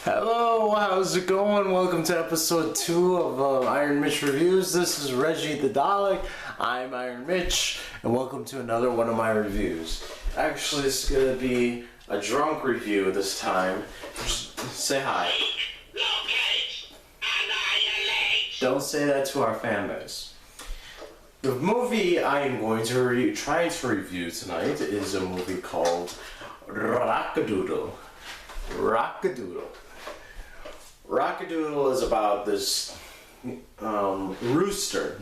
Hello, how's it going? Welcome to episode 2 of Iron Mitch Reviews. This is Reggie the Dalek. I'm Iron Mitch, and welcome to another one of my reviews. Actually, this is going to be a drunk review this time. Just say hi. Don't say that to our fan base. The movie I am going to try to review tonight is a movie called Rock-a-doodle. Rock-a-doodle. Rock-a-doodle is about this rooster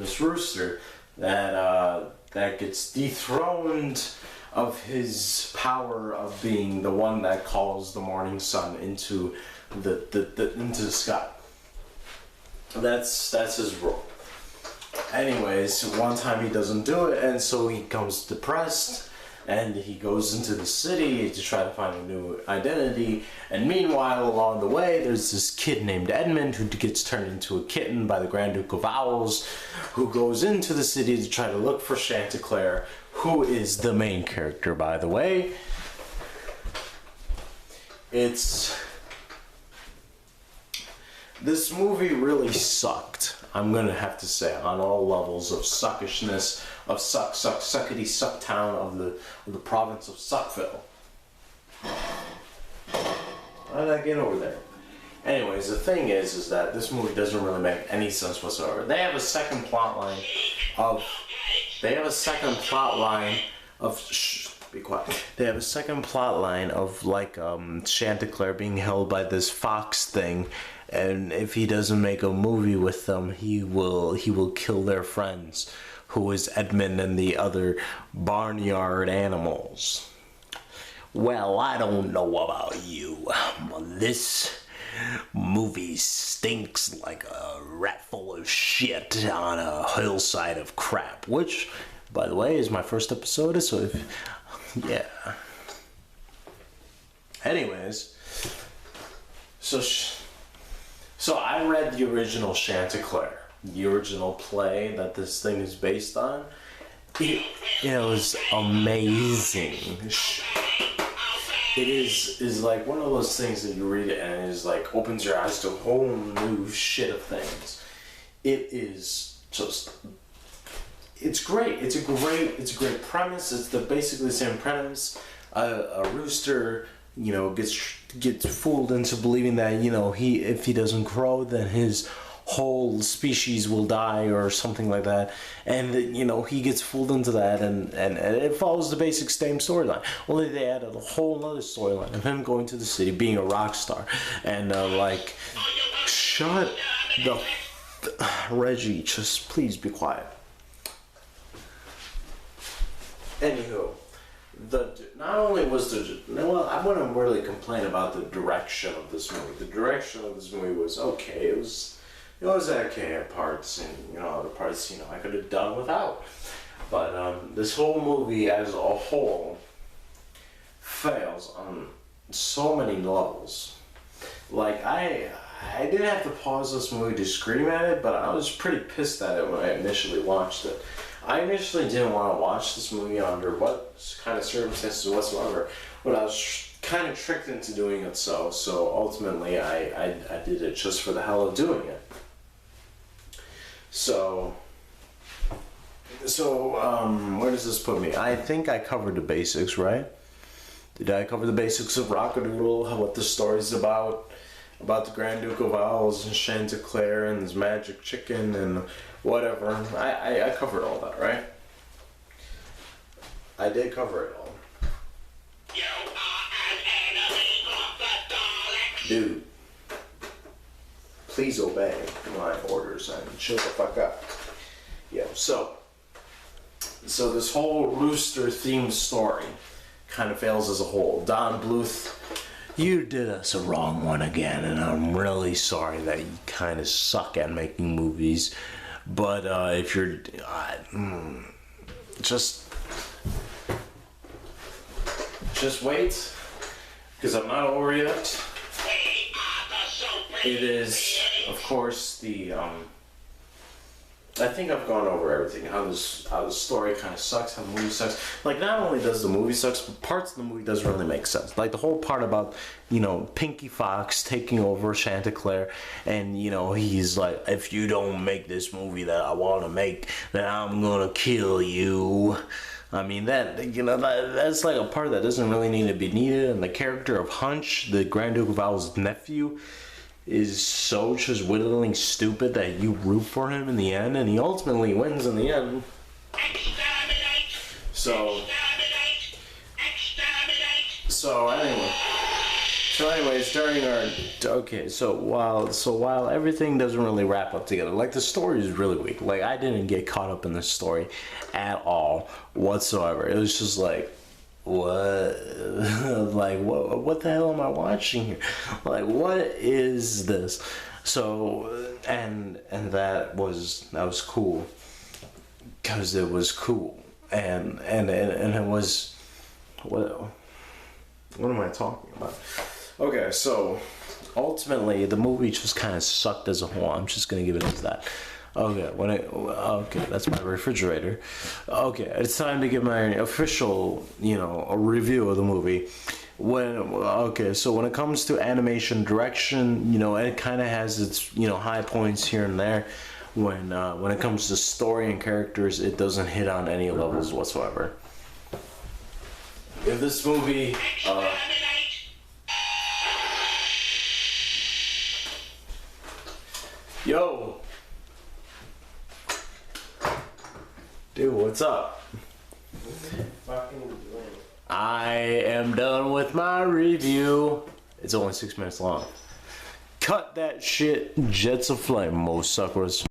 that gets dethroned of his power of being the one that calls the morning sun into the sky. That's his role. Anyways, one time he doesn't do it, and so he becomes depressed, and he goes into the city to try to find a new identity. And meanwhile, along the way, there's this kid named Edmund who gets turned into a kitten by the Grand Duke of Owls, who goes into the city to try to look for Chanticleer, who is the main character, by the way. This movie really sucked, I'm gonna have to say, on all levels of suckishness, of suckity suck town of the province of Suckville. How did I get over there? Anyways, the thing is that this movie doesn't really make any sense whatsoever. They have a second plot line of be quiet. They have a second plot line of Chanticleer being held by this fox thing, and if he doesn't make a movie with them, he will kill their friends, who is Edmund and the other barnyard animals. Well, I don't know about you, but this movie stinks like a rat full of shit on a hillside of crap, which, by the way, is my first episode, so yeah. Anyways, so I read the original Chanticleer, the original play that this thing is based on. It was amazing. It is like one of those things that you read it and it is like opens your eyes to a whole new shit of things. It is just, it's great. It's a great premise. It's basically the same premise. A rooster, gets fooled into believing that, if he doesn't crow, then his whole species will die or something like that. And, he gets fooled into that, and it follows the basic same storyline. Only they added a whole other storyline of him going to the city, being a rock star. And, shut the... Reggie, just please be quiet. Anywho, not only was I wouldn't really complain about the direction of this movie. The direction of this movie was okay. It was okay at parts, and the parts I could have done without. But this whole movie as a whole fails on so many levels. Like I didn't have to pause this movie to scream at it, but I was pretty pissed at it when I initially watched it. I initially didn't want to watch this movie under what kind of circumstances whatsoever, but I was kind of tricked into doing it so ultimately I did it just for the hell of doing it. So where does this put me? I think I covered the basics, right? Did I cover the basics of Rock-a-doodle, what the story's about the Grand Duke of Owls and Chanticleer and his magic chicken and whatever? I covered all that, right? I did cover it all. You are an enemy of the Daleks. Dude, please obey my orders and shut the fuck up. Yeah, so this whole rooster-themed story kind of fails as a whole. Don Bluth, you did us a wrong one again, and I'm really sorry that you kind of suck at making movies. But if you're just wait, because I'm not over yet. It is, of course, the I think I've gone over everything. How the story kind of sucks. How the movie sucks. Like, not only does the movie sucks, but parts of the movie doesn't really make sense. Like the whole part about, you know, Pinky Fox taking over Chanticleer, and you know he's like, if you don't make this movie that I want to make, then I'm gonna kill you. I mean, that, you know, that's like a part that doesn't really need to be needed. And the character of Hunch, the Grand Duke of Owl's nephew, is so just whittling stupid that you root for him in the end, and he ultimately wins in the end. So anyways, during our while everything doesn't really wrap up together, like the story is really weak. Like I didn't get caught up in the story at all whatsoever. It was just like, what like what the hell am I watching here? Like, what is this? So and that was cool, because it was cool, and it was, what am I talking about? Okay, so ultimately the movie just kind of sucked as a whole. I'm just gonna give it as that. Okay, that's my refrigerator. Okay, it's time to give my official, you know, a review of the movie. So when it comes to animation direction, you know, it kind of has its, you know, high points here and there. When it comes to story and characters, it doesn't hit on any levels whatsoever. If this movie, yo. Dude, what's up? I am done with my review. It's only 6 minutes long. Cut that shit. Jets of flame, most suckers.